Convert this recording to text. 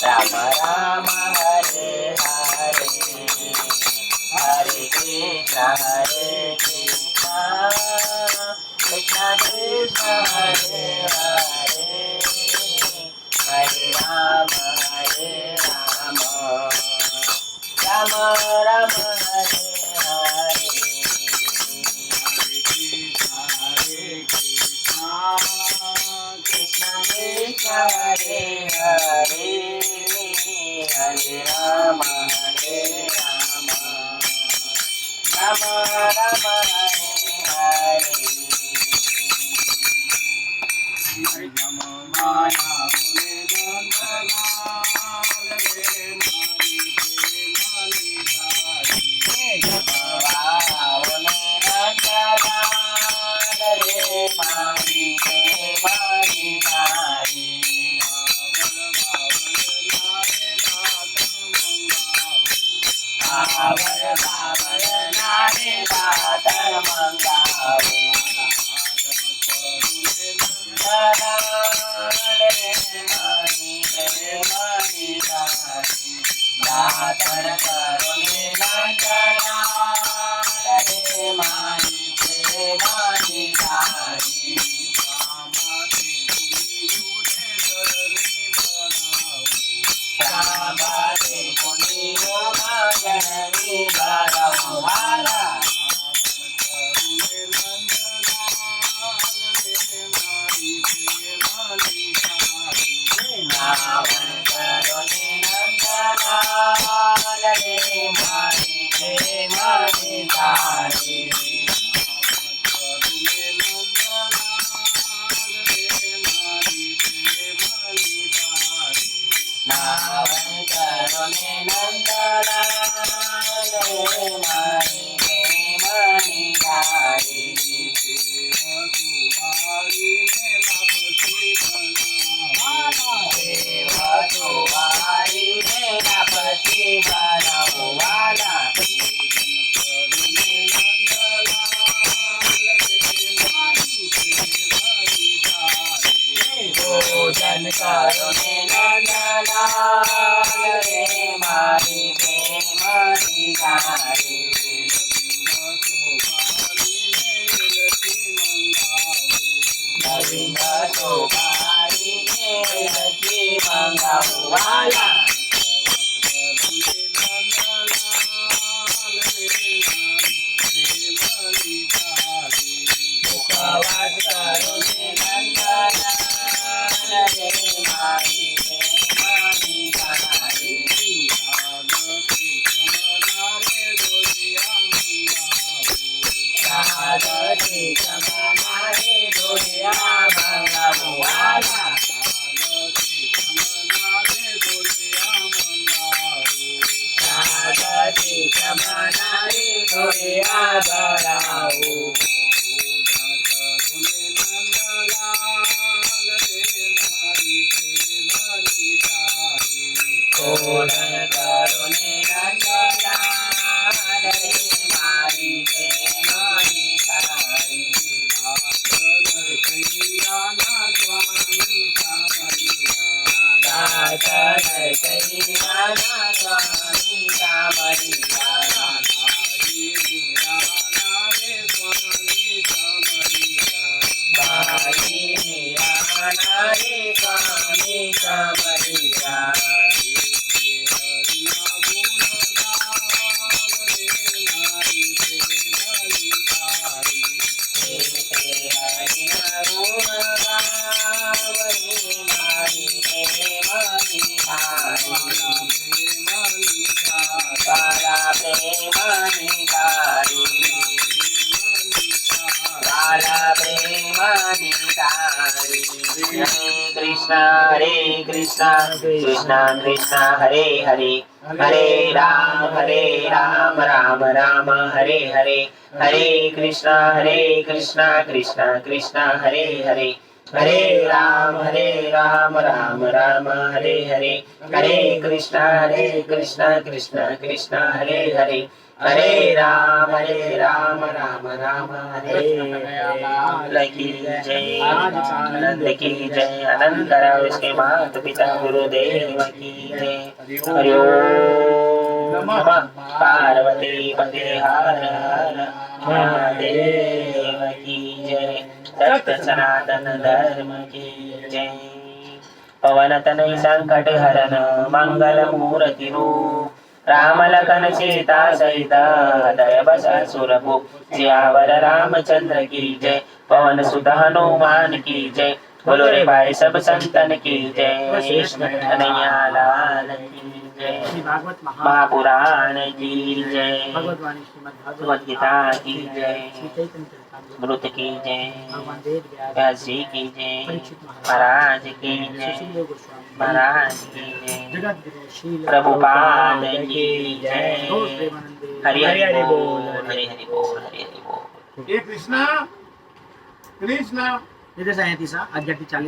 Ram Ram Hare Hare Hare Krishna Krishna Krishna Hare Hare Hare Ram Ram Ram Hare Hare Krishna Krishna Hare Hare Hare Ram Ram Ram Hare Hare Hare Krishna Krishna Krishna Hare Hare Hare Ram Ram Ram Hare Hare Hare Krishna Krishna Krishna Hare Hare हरे राम राम राम हरे हरे, हरे कृष्णा कृष्णा कृष्णा हरे हरे, हरे राम राम राम हरे हरे। की जय, आनंद की जय, आनंद करा उसके माता पिता गुरुदेव की जय। हरि ओम नमः पार्वती पते हर हर महादेव की जय। सत्य सनातन धर्म की जय। पवन तनय संकट हरन मंगल मूर्ति रूप, राम लखन सीता सहित हृदय बसा सुरभूप। सियावर रामचंद्र की जय, पवन सुत हनुमान की जय। बोलो रे भाई सब संतन की जय, कन्हैया लाल की जय। महापुराण की जय, भगवद गीता की जय, मृत की जय, व्यास जी की जय, महाराज की जय, महाराज की जय, प्रभुपाद की जय। हरि हरि बोल, हरि हरि बोल, हरि हरि बोल। हे कृष्णा कृष्णा इथे सांगितली सा आज्ञा ती चालीस